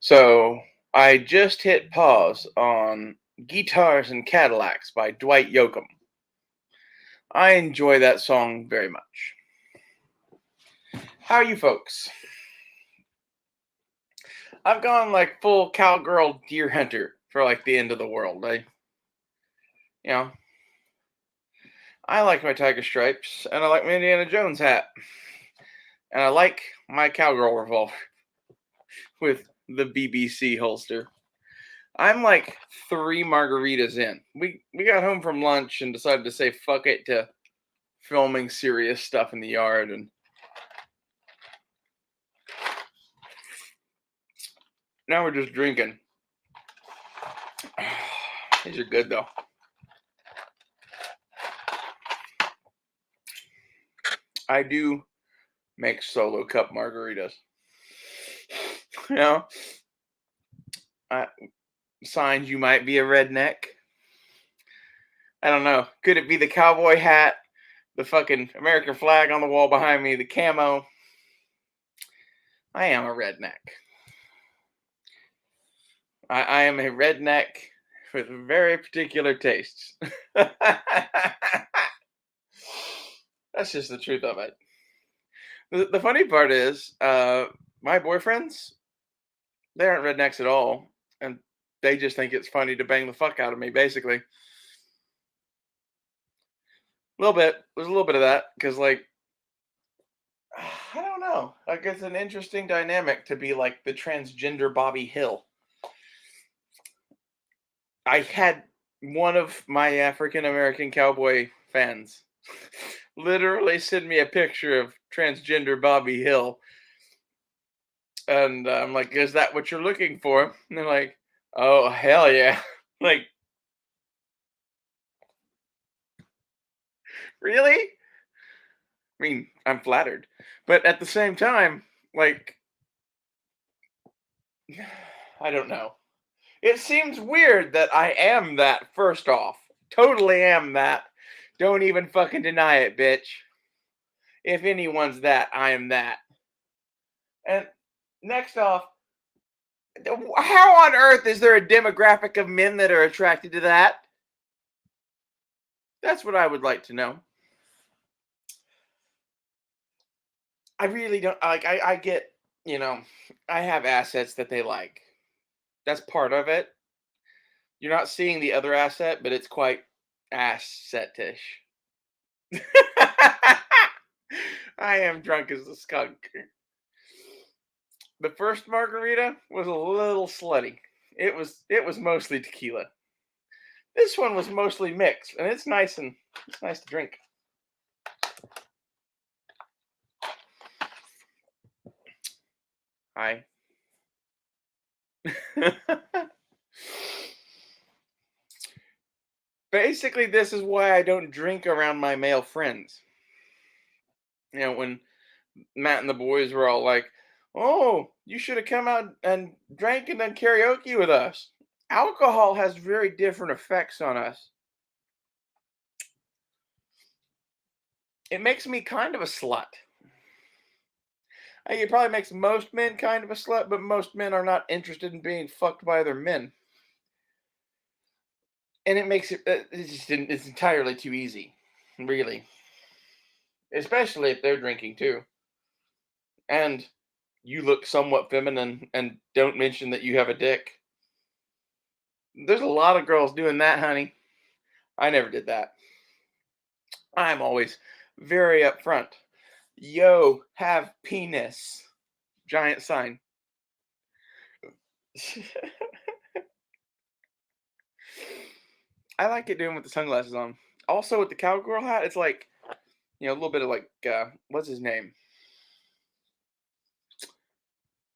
So I just hit pause on Guitars and Cadillacs by Dwight Yoakam. I enjoy that song very much. How are you folks? I've gone like full cowgirl deer hunter for like the end of the world. You know, I like my tiger stripes and I like my Indiana Jones hat. And I like my cowgirl revolver with the BBC holster. I'm like 3 margaritas in. We got home from lunch and decided to say fuck it to filming serious stuff in the yard, and now we're just drinking. These are good though. I do make solo cup margaritas. You know, signs you might be a redneck. I don't know. Could it be the cowboy hat, the fucking American flag on the wall behind me, the camo? I am a redneck. I am a redneck with very particular tastes. That's just the truth of it. The funny part is, my boyfriends, they aren't rednecks at all, and they just think it's funny to bang the fuck out of me, basically. A little bit. There's a little bit of that, because, like, I don't know. Like, it's an interesting dynamic to be like the transgender Bobby Hill. I had one of my African American cowboy fans literally send me a picture of transgender Bobby Hill. And I'm like, is that what you're looking for? And they're like, oh, hell yeah. Like, really? I mean, I'm flattered. But at the same time, like, I don't know. It seems weird that I am that, first off. Totally am that. Don't even fucking deny it, bitch. If anyone's that, I am that. And next off, how on earth is there a demographic of men that are attracted to that? That's what I would like to know. I really don't like. I get, you know, I have assets that they like. That's part of it. You're not seeing the other asset, but it's quite assetish. I am drunk as a skunk. The first margarita was a little slutty. It was mostly tequila. This one was mostly mixed, and it's nice to drink. Hi. Basically, this is why I don't drink around my male friends. You know, when Matt and the boys were all like, "Oh, you should have come out and drank and done karaoke with us." Alcohol has very different effects on us. It makes me kind of a slut. I think it probably makes most men kind of a slut, but most men are not interested in being fucked by other men. And it makes it's entirely too easy, really. Especially if they're drinking too. And you look somewhat feminine and don't mention that you have a dick. There's a lot of girls doing that, honey. I never did that. I'm always very upfront. Yo, have penis. Giant sign. I like it doing with the sunglasses on. Also with the cowgirl hat, it's like, a little bit of like, what's his name?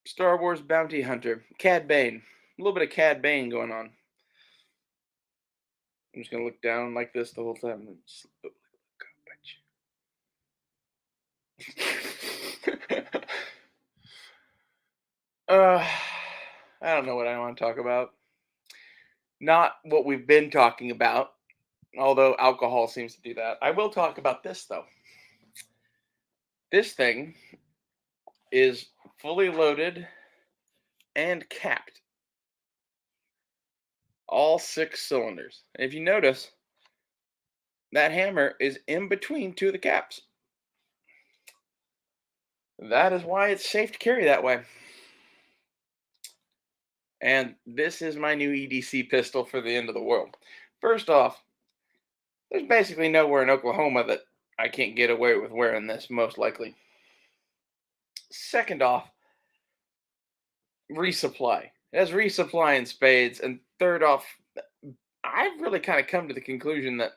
Star Wars bounty hunter, Cad Bane. A little bit of Cad Bane going on. I'm just gonna look down like this the whole time. And just look at you. I don't know what I want to talk about. Not what we've been talking about, although alcohol seems to do that. I will talk about this though. This thing is fully loaded and capped. All 6 cylinders. And if you notice, that hammer is in between two of the caps. That is why it's safe to carry that way. And this is my new EDC pistol for the end of the world. First off, there's basically nowhere in Oklahoma that I can't get away with wearing this, most likely. Second off, resupply. It has resupply in spades. And third off, I've really kind of come to the conclusion that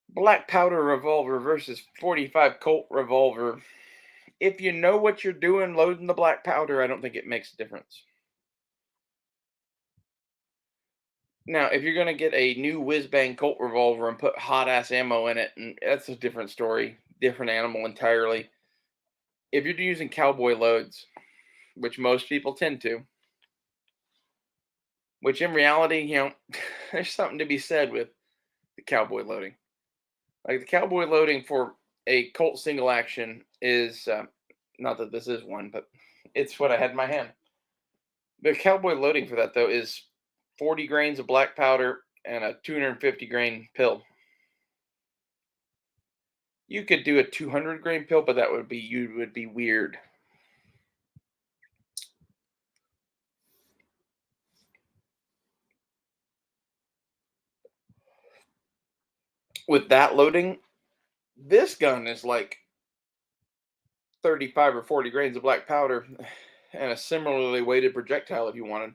black powder revolver versus 45 Colt revolver, if you know what you're doing loading the black powder, I don't think it makes a difference. Now, if you're going to get a new whiz bang Colt revolver and put hot ass ammo in it, and that's a different story, different animal entirely. If you're using cowboy loads, which most people tend to, which in reality, there's something to be said with the cowboy loading. Like the cowboy loading for a Colt single action is not that this is one, but it's what I had in my hand. The cowboy loading for that though is 40 grains of black powder and a 250 grain pill. You could do a 200 grain pill, but that would be weird. With that loading, this gun is like 35 or 40 grains of black powder and a similarly weighted projectile if you wanted.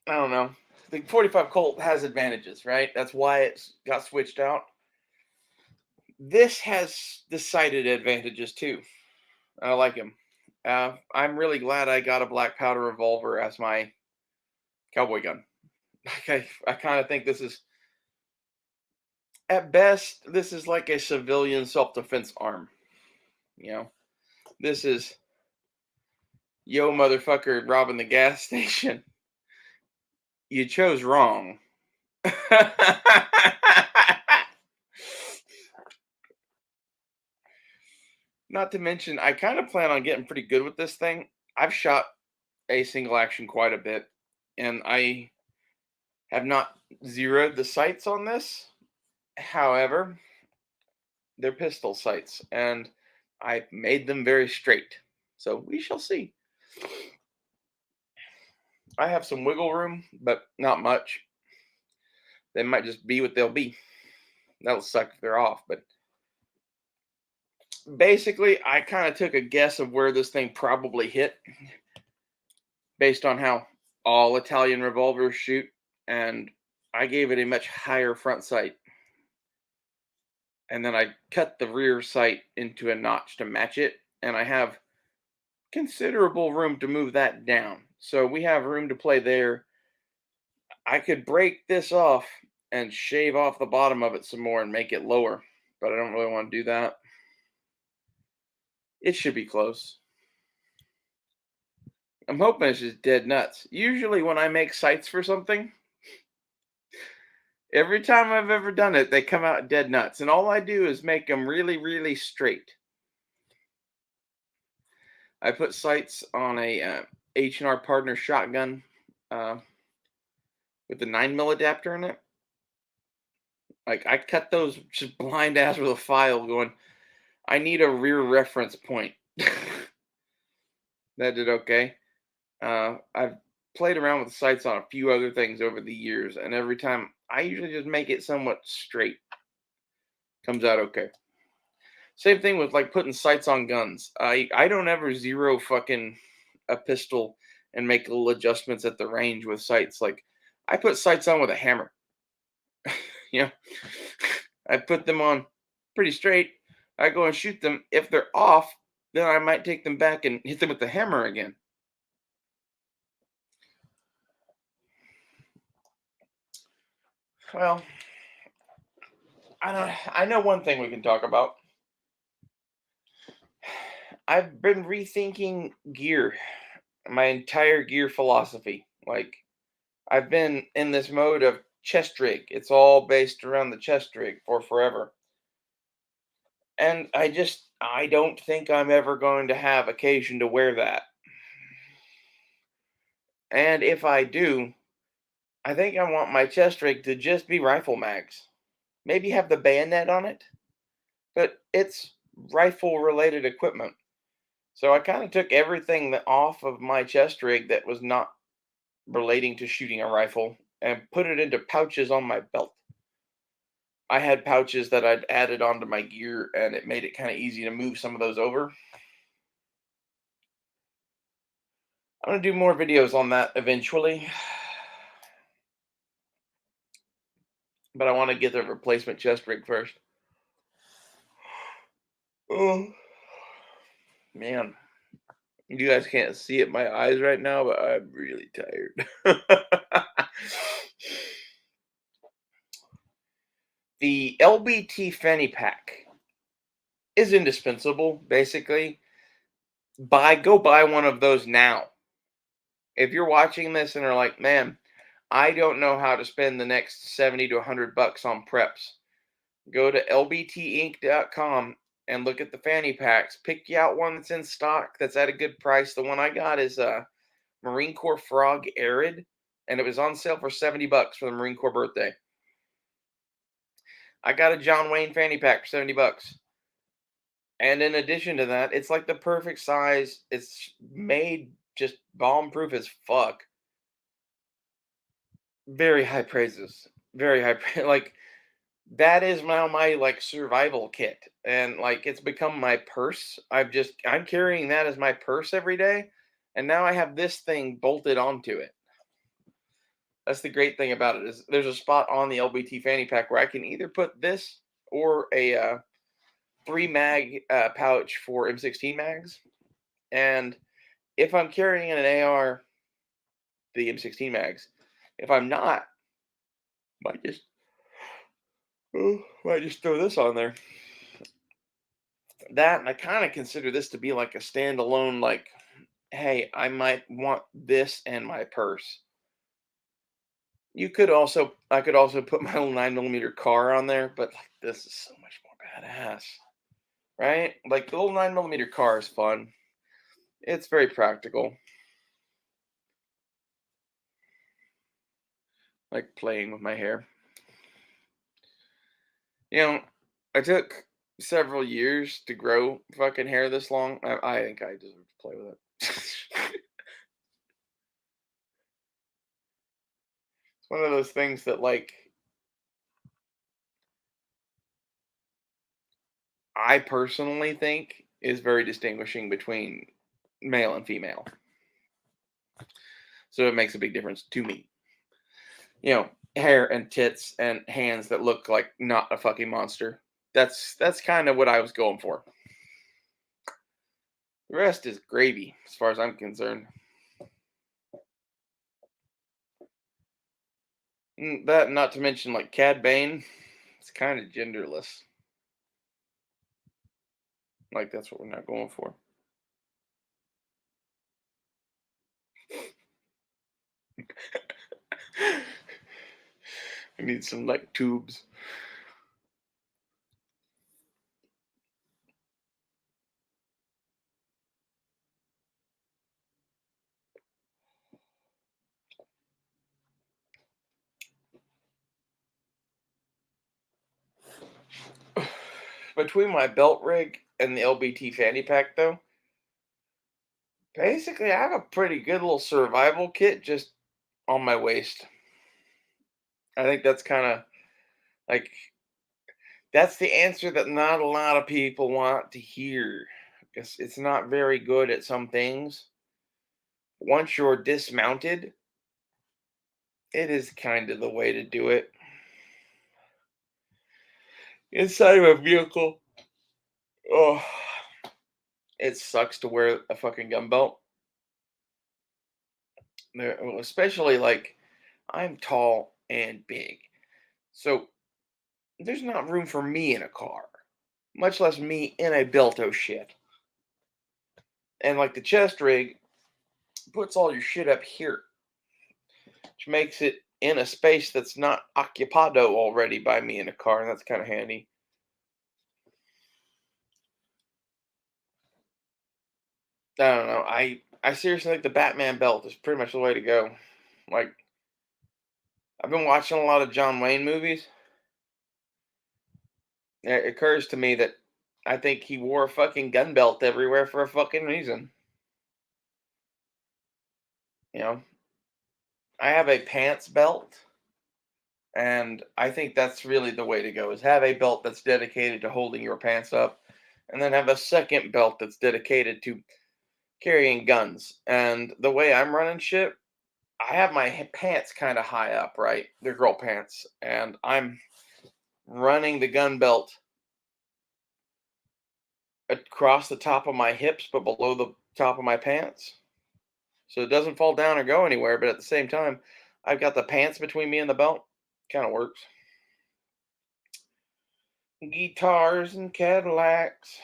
I don't know. The 45 Colt has advantages, right? That's why it got switched out. This has decided advantages too. I like him. I'm really glad I got a black powder revolver as my cowboy gun. I kind of think this is, at best, this is like a civilian self-defense arm. This is, yo, motherfucker, robbing the gas station. You chose wrong. Not to mention, I kind of plan on getting pretty good with this thing. I've shot a single action quite a bit, and I have not zeroed the sights on this. However, they're pistol sights, and I made them very straight. So we shall see. I have some wiggle room, but not much. They might just be what they'll be. That'll suck if they're off, but basically, I kind of took a guess of where this thing probably hit based on how all Italian revolvers shoot, and I gave it a much higher front sight. And then I cut the rear sight into a notch to match it, and I have considerable room to move that down. So we have room to play there. I could break this off and shave off the bottom of it some more and make it lower, but I don't really want to do that. It should be close. I'm hoping it's just dead nuts. Usually when I make sights for something, every time I've ever done it, they come out dead nuts. And all I do is make them really, really straight. I put sights on a H&R Partner shotgun with the 9mm adapter in it. Like I cut those just blind ass with a file going, I need a rear reference point. That did okay. I've played around with the sights on a few other things over the years, and every time I usually just make it somewhat straight. Comes out okay. Same thing with like putting sights on guns. I don't ever zero fucking a pistol and make little adjustments at the range with sights. Like I put sights on with a hammer. you know, I put them on pretty straight. I go and shoot them. If they're off, then I might take them back and hit them with the hammer again. Well, I know one thing we can talk about. I've been rethinking gear, my entire gear philosophy. Like I've been in this mode of chest rig. It's all based around the chest rig for forever. And I don't think I'm ever going to have occasion to wear that. And if I do, I think I want my chest rig to just be rifle mags. Maybe have the bayonet on it, but it's rifle related equipment. So I kind of took everything off of my chest rig that was not relating to shooting a rifle and put it into pouches on my belt. I had pouches that I'd added onto my gear and it made it kind of easy to move some of those over. I'm going to do more videos on that eventually, but I want to get the replacement chest rig first. Oh, man. You guys can't see it, my eyes right now, but I'm really tired. The LBT fanny pack is indispensable, basically. Go buy one of those now. If you're watching this and are like, man, I don't know how to spend the next 70 to 100 bucks on preps, go to lbtinc.com and look at the fanny packs. Pick you out one that's in stock, that's at a good price. The one I got is Marine Corps Frog Arid, and it was on sale for 70 bucks for the Marine Corps birthday. I got a John Wayne fanny pack for 70 bucks. And in addition to that, it's like the perfect size. It's made just bomb proof as fuck. Very high praises. Very high like that is now my like survival kit. And like it's become my purse. I'm carrying that as my purse every day. And now I have this thing bolted onto it. That's the great thing about it is there's a spot on the LBT fanny pack where I can either put this or a 3 mag pouch for M16 mags. And if I'm carrying an AR, the M16 mags, if I'm not, might just might just throw this on there. That and I kind of consider this to be like a standalone. Like, hey, I might want this and my purse. I could also put my little 9mm car on there, but like this is so much more badass, right? Like the little 9mm car is fun. It's very practical. Like playing with my hair. You know, I took several years to grow fucking hair this long. I think I deserve to play with it. It's one of those things that like I personally think is very distinguishing between male and female. So it makes a big difference to me. You know, hair and tits and hands that look like not a fucking monster. That's kind of what I was going for. The rest is gravy, as far as I'm concerned. That, not to mention, like Cad Bane, it's kind of genderless. Like that's what we're not going for. I need some like tubes. Between my belt rig and the LBT fanny pack, though, basically I have a pretty good little survival kit just on my waist. I think that's kind of like that's the answer that not a lot of people want to hear because it's not very good at some things. Once you're dismounted, it is kind of the way to do it. Inside of a vehicle, oh, it sucks to wear a fucking gun belt. Especially like I'm tall and big. So there's not room for me in a car, much less me in a belto shit. And like the chest rig puts all your shit up here, which makes it in a space that's not occupado already by me in a car, and that's kind of handy. I don't know. I seriously think the Batman belt is pretty much the way to go. Like, I've been watching a lot of John Wayne movies. It occurs to me that I think he wore a fucking gun belt everywhere for a fucking reason. You know, I have a pants belt, and I think that's really the way to go. Is have a belt that's dedicated to holding your pants up, and then have a second belt that's dedicated to carrying guns. And the way I'm running shit, I have my pants kind of high up, right? They're girl pants, and I'm running the gun belt across the top of my hips, but below the top of my pants, so it doesn't fall down or go anywhere. But at the same time, I've got the pants between me and the belt. Kind of works. Guitars and Cadillacs.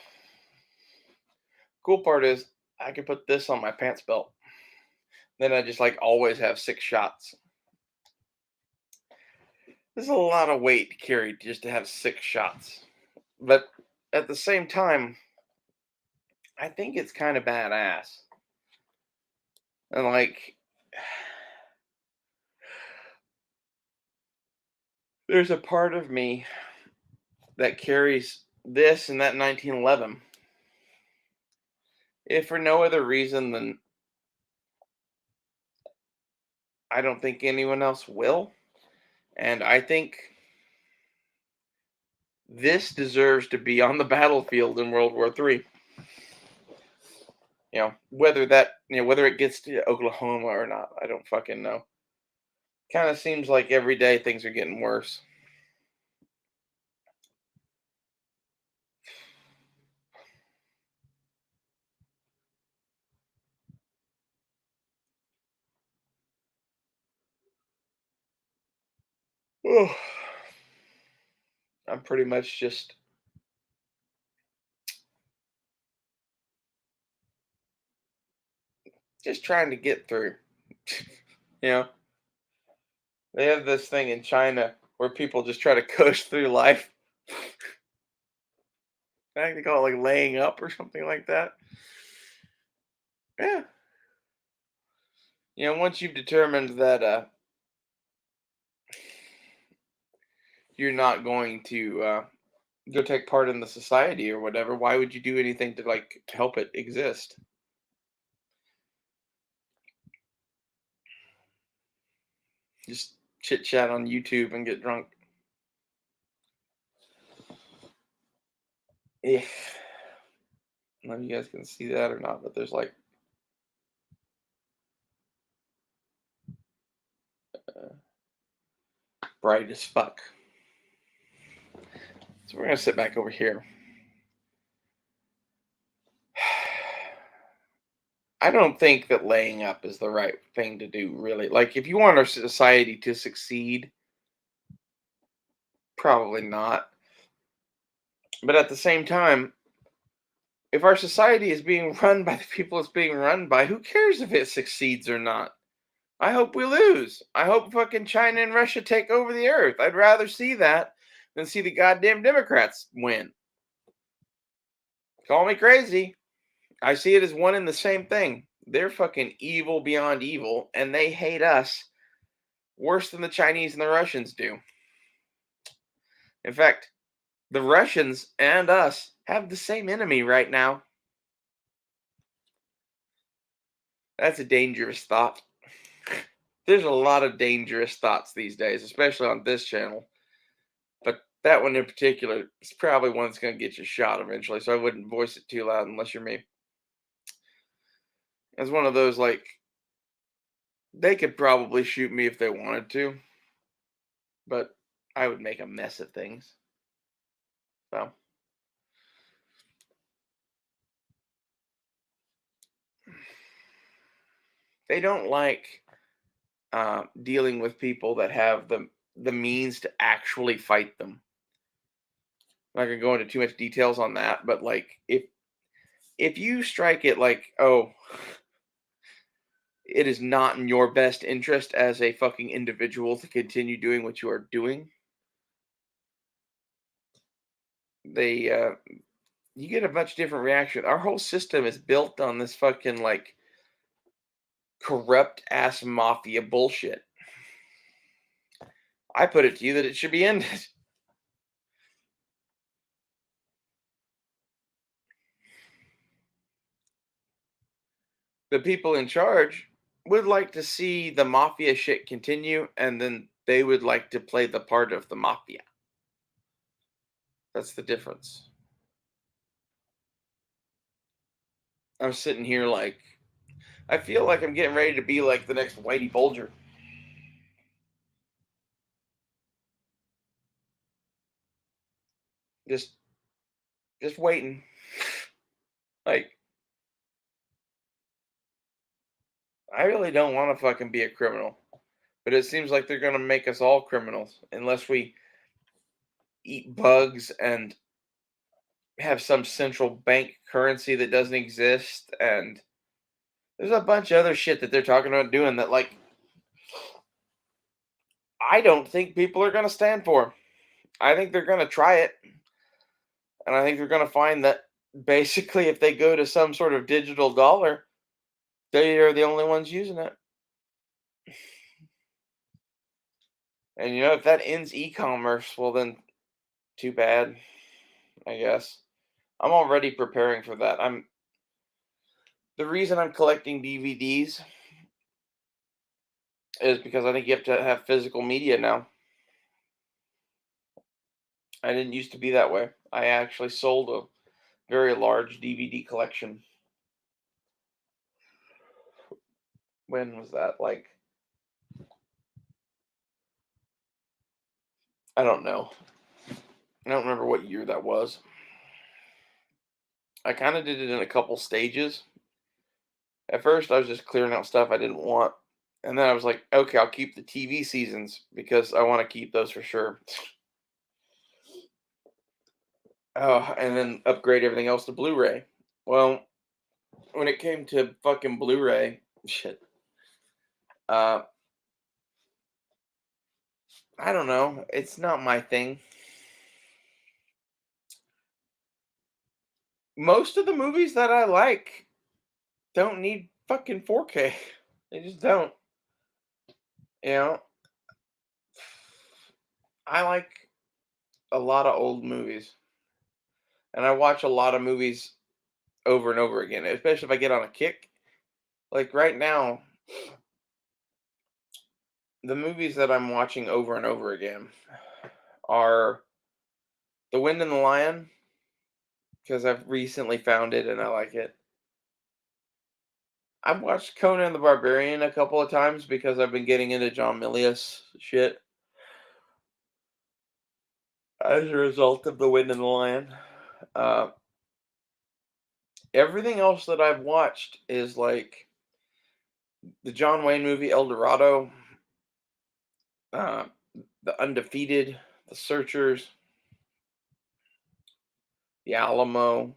Cool part is I can put this on my pants belt. Then I just like always have 6 shots. This is a lot of weight to carry just to have 6 shots. But at the same time, I think it's kind of badass. And like, there's a part of me that carries this and that 1911. If for no other reason than I don't think anyone else will. And I think this deserves to be on the battlefield in World War III. Whether it gets to Oklahoma or not, I don't fucking know. Kind of seems like every day things are getting worse. Oh, I'm pretty much just trying to get through. you know, they have this thing in China where people just try to coast through life. I think they call it like laying up or something like that. Yeah. Once you've determined that you're not going to go take part in the society or whatever, why would you do anything to like help it exist? Just chit chat on YouTube and get drunk. Yeah. I don't know if you guys can see that or not, but there's like bright as fuck. So we're gonna sit back over here. I don't think that laying up is the right thing to do, really. Like, if you want our society to succeed, probably not. But at the same time, if our society is being run by the people it's being run by, who cares if it succeeds or not? I hope we lose. I hope fucking China and Russia take over the earth. I'd rather see that than see the goddamn Democrats win. Call me crazy. I see it as one and the same thing. They're fucking evil beyond evil, and they hate us worse than the Chinese and the Russians do. In fact, the Russians and us have the same enemy right now. That's a dangerous thought. There's a lot of dangerous thoughts these days, especially on this channel. But that one in particular is probably one that's going to get you shot eventually, so I wouldn't voice it too loud unless you're me. It's one of those, like, they could probably shoot me if they wanted to, but I would make a mess of things. So, they don't like dealing with people that have the means to actually fight them. I'm not gonna go into too much details on that, but like if you strike it like, oh, it is not in your best interest as a fucking individual to continue doing what you are doing, they you get a much different reaction. Our whole system is built on this fucking like corrupt ass mafia bullshit. I put it to you that it should be ended. The people in charge would like to see the mafia shit continue, and then they would like to play the part of the mafia. That's the difference. I'm sitting here like I feel like I'm getting ready to be like the next Whitey Bulger. Just just waiting. Like I really don't want to fucking be a criminal. But it seems like they're gonna make us all criminals unless we eat bugs and have some central bank currency that doesn't exist, and there's a bunch of other shit that they're talking about doing that like I don't think people are gonna stand for. I think they're gonna try it, and I think they're gonna find that basically if they go to some sort of digital dollar, they are the only ones using it. And if that ends e-commerce, well then too bad, I guess. I'm already preparing for that. The reason I'm collecting DVDs is because I think you have to have physical media now. I didn't used to be that way. I actually sold a very large DVD collection. When was that? Like, I don't know. I don't remember what year that was. I kind of did it in a couple stages. At first, I was just clearing out stuff I didn't want. And then I was like, okay, I'll keep the TV seasons because I want to keep those for sure. Oh, and then upgrade everything else to Blu-ray. Well, when it came to fucking Blu-ray, shit. Uh, I don't know. It's not my thing. Most of the movies that I like don't need fucking 4K. They just don't. You know, I like a lot of old movies, and I watch a lot of movies over and over again, especially if I get on a kick. Like right now, the movies that I'm watching over and over again are The Wind and the Lion, because I've recently found it and I like it. I've watched Conan the Barbarian a couple of times because I've been getting into John Milius shit as a result of The Wind and the Lion. Uh, Everything else that I've watched is like the John Wayne movie El Dorado, uh, The Undefeated, The Searchers, The Alamo.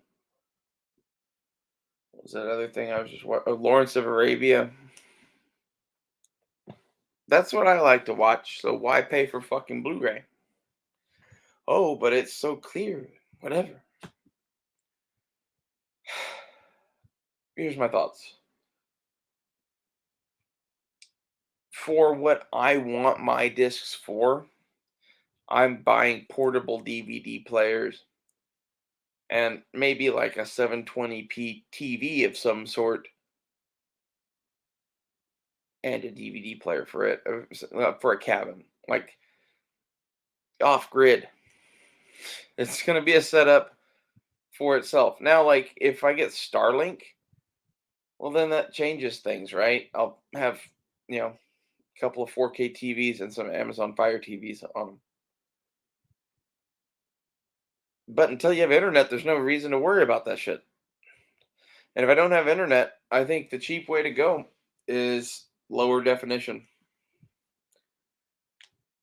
What was that other thing I was just watching? Lawrence of Arabia. That's what I like to watch. So why pay for fucking Blu-ray? Oh, but it's so clear. Whatever. Here's my thoughts. For what I want my discs for, I'm buying portable DVD players and maybe like a 720p TV of some sort and a DVD player for it for a cabin, like off grid. It's going to be a setup for itself. Now, like if I get Starlink, well, then that changes things, right? I'll have, a couple of 4K TVs and some Amazon Fire TVs on them. But until you have internet, there's no reason to worry about that shit. And if I don't have internet, I think the cheap way to go is lower definition.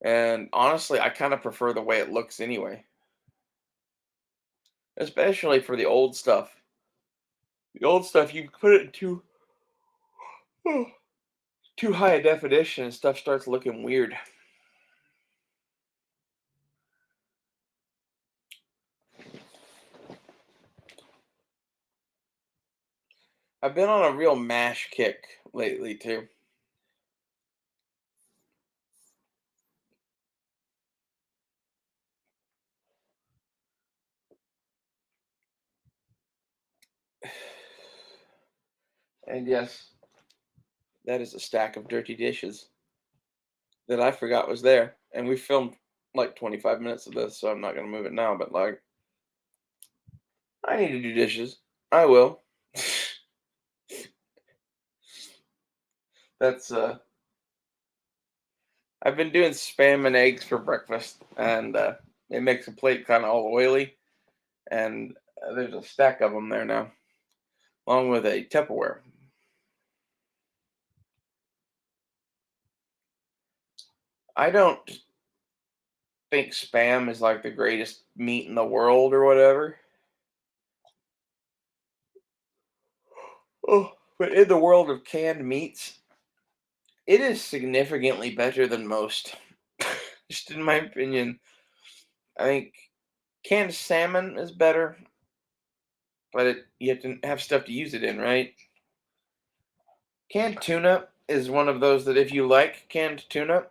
And honestly, I kind of prefer the way it looks anyway, especially for the old stuff. The old stuff, you put it in too high a definition and stuff starts looking weird. I've been on a real MASH kick lately too. And yes, that is a stack of dirty dishes that I forgot was there. And we filmed like 25 minutes of this, so I'm not going to move it now. But like, I need to do dishes. I will. That's I've been doing spam and eggs for breakfast, and it makes the plate kind of all oily. And there's a stack of them there now, along with a Tupperware. I don't think spam is like the greatest meat in the world or whatever. Oh, but in the world of canned meats, it is significantly better than most. Just in my opinion, I think canned salmon is better, but you have to have stuff to use it in, right? Canned tuna is one of those that if you like canned tuna,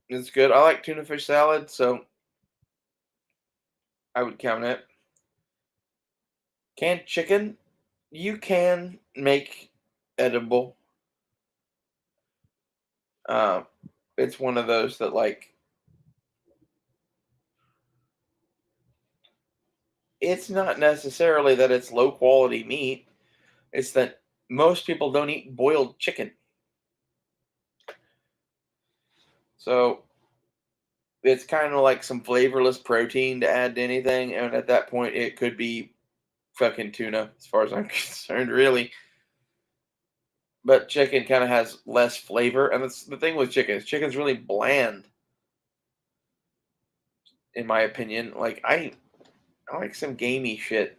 it's good. I like tuna fish salad, so I would count it. Canned chicken, you can make edible. Uh, it's one of those that like it's not necessarily that it's low quality meat. It's that most people don't eat boiled chicken. So it's kind of like some flavorless protein to add to anything. And at that point, it could be fucking tuna, as far as I'm concerned, really. But chicken kind of has less flavor. And that's the thing with chicken. Chicken's really bland, in my opinion. Like, I like some gamey shit.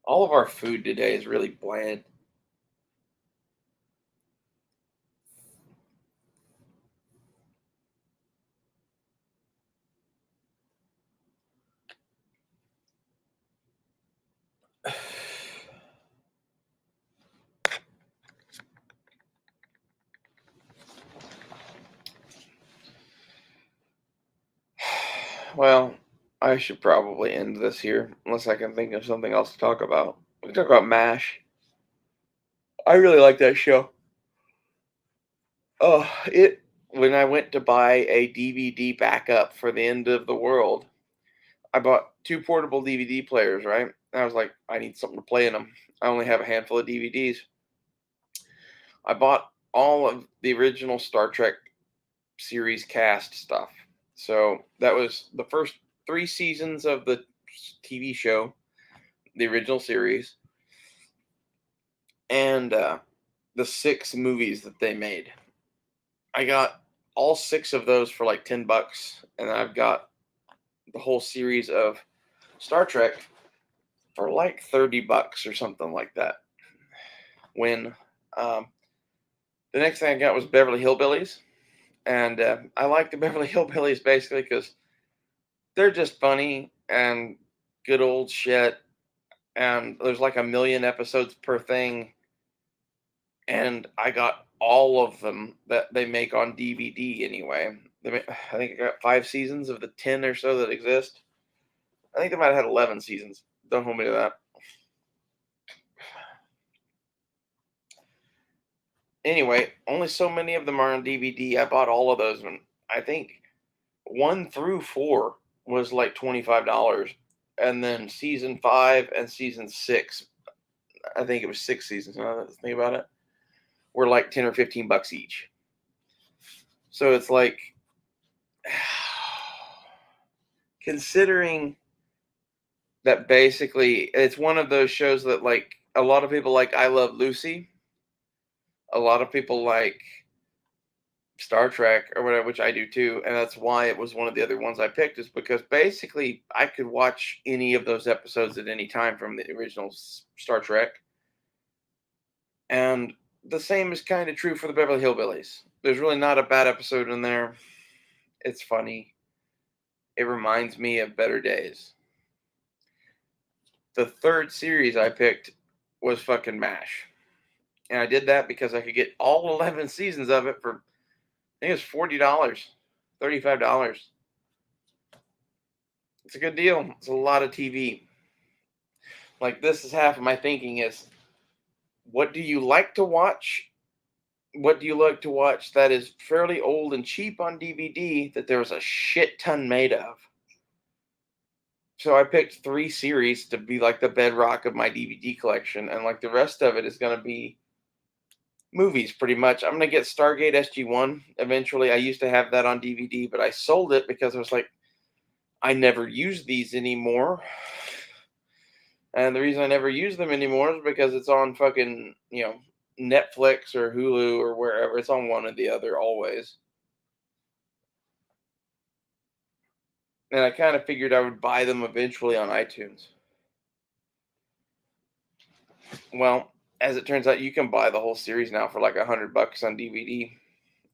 All of our food today is really bland. Well, I should probably end this here, unless I can think of something else to talk about. We can talk about MASH. I really like that show. Oh, it when I went to buy a DVD backup for the end of the world, I bought two portable DVD players, right? And I was like, I need something to play in them. I only have a handful of DVDs. I bought all of the original Star Trek series cast stuff. So that was the first three seasons of the TV show, the original series, and the six movies that they made. I got all six of those for like $10, and I've got the whole series of Star Trek for like $30 or something like that. When um, the next thing I got was Beverly Hillbillies, and I like the Beverly Hillbillies basically because they're just funny and good old shit. And there's like a million episodes per thing, and I got all of them that they make on DVD anyway. I think I got 5 seasons of the 10 or so that exist. I think they might have had 11 seasons. Don't hold me to that. Anyway, only so many of them are on DVD. I bought all of those, and I think 1 through 4 was like $25, and then season 5 and season 6, I think it was 6 seasons. Now that I think about it, were like 10 or $15 each. So it's like, considering that basically it's one of those shows that like a lot of people like I Love Lucy, a lot of people like Star Trek or whatever, which I do too, and that's why it was one of the other ones I picked, is because basically I could watch any of those episodes at any time from the original Star Trek, and the same is kind of true for the Beverly Hillbillies. There's really not a bad episode in there. It's funny. It reminds me of better days. The third series I picked was fucking MASH. And I did that because I could get all 11 seasons of it for, I think it was $40, $35. It's a good deal. It's a lot of TV. Like, this is half of my thinking is, what do you like to watch? What do you like to watch that is fairly old and cheap on DVD that there was a shit ton made of? So I picked three series to be like the bedrock of my DVD collection, and like the rest of it is going to be movies pretty much. I'm going to get Stargate SG1 eventually. I used to have that on DVD, but I sold it because I was like, I never use these anymore. And the reason I never use them anymore is because it's on fucking, Netflix or Hulu or wherever. It's on one or the other always. And I kind of figured I would buy them eventually on iTunes. Well, as it turns out, you can buy the whole series now for like $100 on DVD,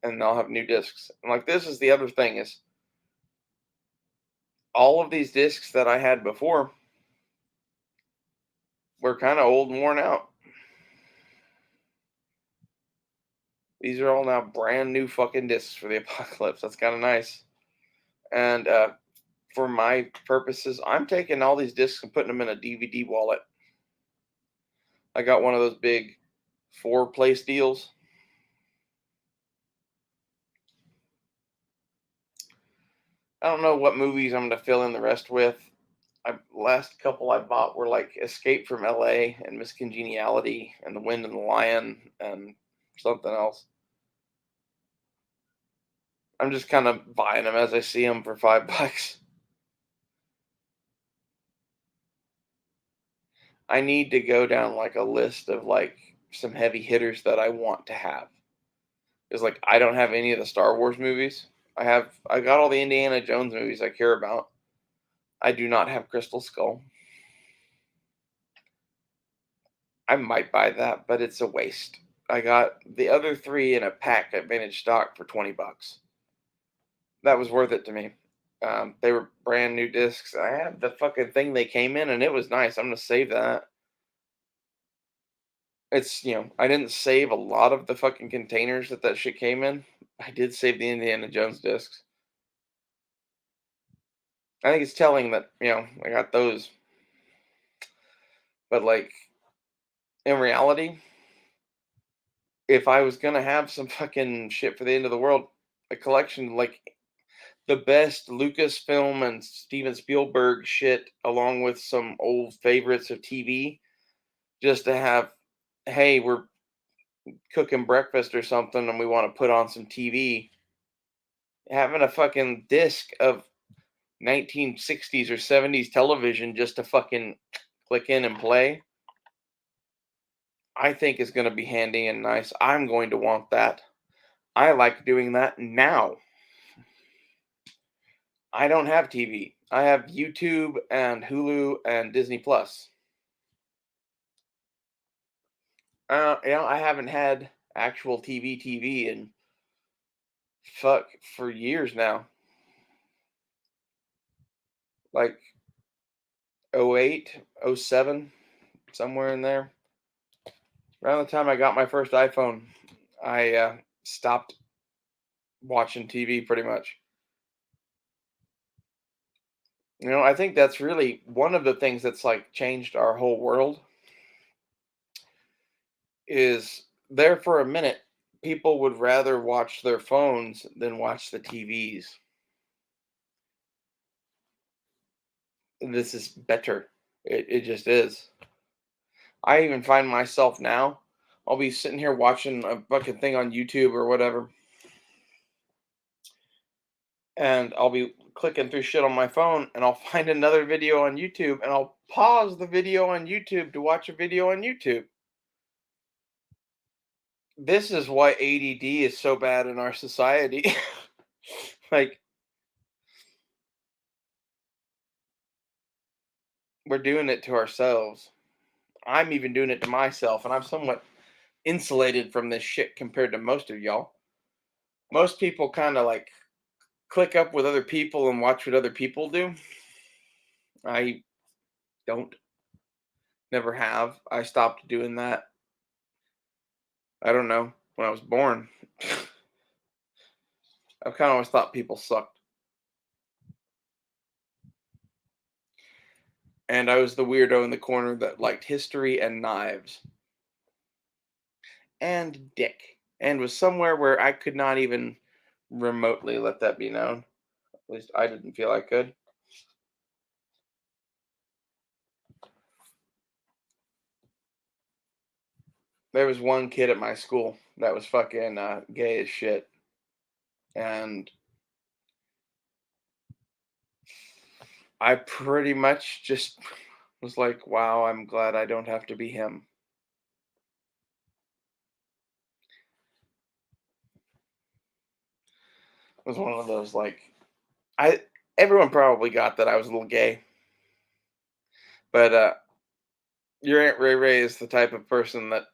and they'll have new discs. And like, this is the other thing is, all of these discs that I had before were kind of old and worn out. These are all now brand new fucking discs for the apocalypse. That's kind of nice. And for my purposes, I'm taking all these discs and putting them in a DVD wallet. I got one of those big 4-place deals. I don't know what movies I'm going to fill in the rest with. Last couple I bought were like Escape from LA and Miss Congeniality and The Wind and the Lion and something else. I'm just kind of buying them as I see them for $5. I need to go down like a list of like some heavy hitters that I want to have. Because like I don't have any of the Star Wars movies. I got all the Indiana Jones movies I care about. I do not have Crystal Skull. I might buy that, but it's a waste. I got the other three in a pack at Vintage Stock for $20. That was worth it to me. They were brand new discs. I had the fucking thing they came in, and it was nice. I'm gonna save that. It's I didn't save a lot of the fucking containers that shit came in. I did save the Indiana Jones discs. I think it's telling that I got those, but like in reality, if I was gonna have some fucking shit for the end of the world, a collection like the best Lucasfilm and Steven Spielberg shit, along with some old favorites of TV, just to have, hey, we're cooking breakfast or something and we want to put on some TV. Having a fucking disc of 1960s or 70s television just to fucking click in and play, I think is going to be handy and nice. I'm going to want that. I like doing that now. I don't have TV. I have YouTube and Hulu and Disney Plus. I haven't had actual TV in for years now. Like 08, 07, somewhere in there. Around the time I got my first iPhone, I stopped watching TV pretty much. I think that's really one of the things that's like changed our whole world is there for a minute, people would rather watch their phones than watch the TVs. This is better. It just is. I even find myself now, I'll be sitting here watching a fucking thing on YouTube or whatever, and I'll be clicking through shit on my phone, and I'll find another video on YouTube, and I'll pause the video on YouTube to watch a video on YouTube. This is why ADD is so bad in our society. Like, we're doing it to ourselves. I'm even doing it to myself, and I'm somewhat insulated from this shit compared to most of y'all. Most people kind of like click up with other people and watch what other people do. I don't. Never have. I stopped doing that. I don't know, when I was born. I've kind of always thought people sucked. And I was the weirdo in the corner that liked history and knives and dick and was somewhere where I could not even remotely let that be known. At least I didn't feel I could. There was one kid at my school that was fucking gay as shit. And I pretty much just was like, wow, I'm glad I don't have to be him. It was one of those like I everyone probably got that I was a little gay, but your Aunt Ray Ray is the type of person that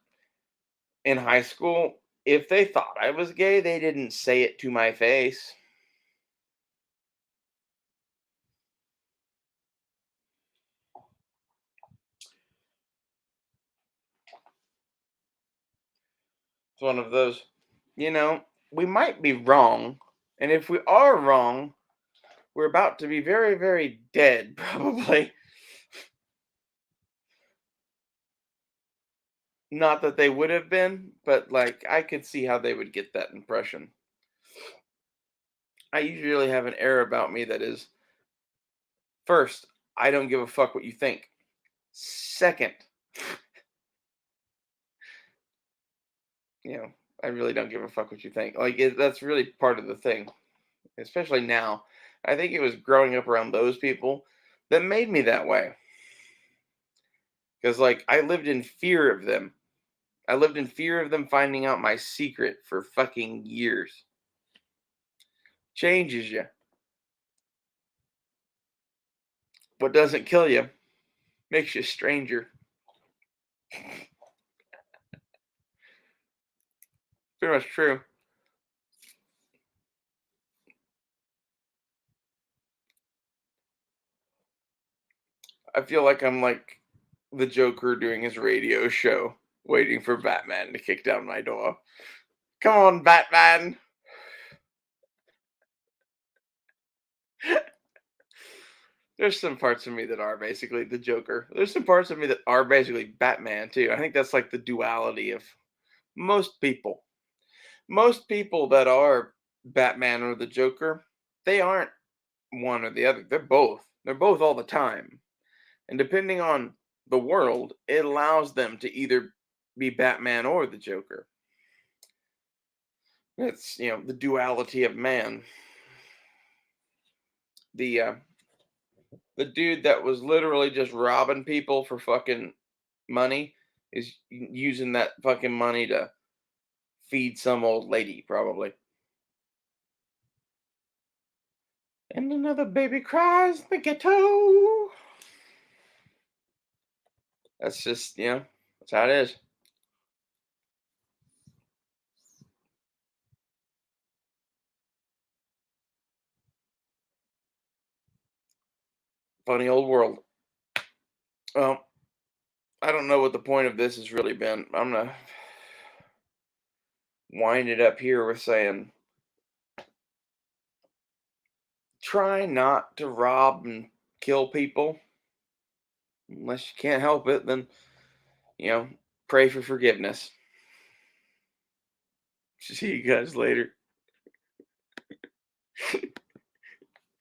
in high school, if they thought I was gay, they didn't say it to my face. It's one of those, you know, we might be wrong, and if we are wrong, we're about to be very, very dead, probably. Not that they would have been, but like I could see how they would get that impression. I usually have an air about me that is first, I don't give a fuck what you think. Second, you know, I really don't give a fuck what you think. Like that's really part of the thing, especially now. I think it was growing up around those people that made me that way. Because like I lived in fear of them. I lived in fear of them finding out my secret for fucking years. Changes you. What doesn't kill you makes you a stranger. Pretty much true. I feel like I'm like the Joker doing his radio show, waiting for Batman to kick down my door. Come on, Batman. There's some parts of me that are basically the Joker. There's some parts of me that are basically Batman too. I think that's like the duality of most people. Most people that are Batman or the Joker, they aren't one or the other. They're both. They're both all the time. And depending on the world, it allows them to either be Batman or the Joker. It's, you know, the duality of man. The dude that was literally just robbing people for fucking money is using that fucking money to feed some old lady, probably. And another baby cries in the ghetto. That's just, you know, that's how it is. Funny old world. Well, I don't know what the point of this has really been. I'm gonna wind it up here with saying try not to rob and kill people unless you can't help it. Then, you know, pray for forgiveness. See you guys later.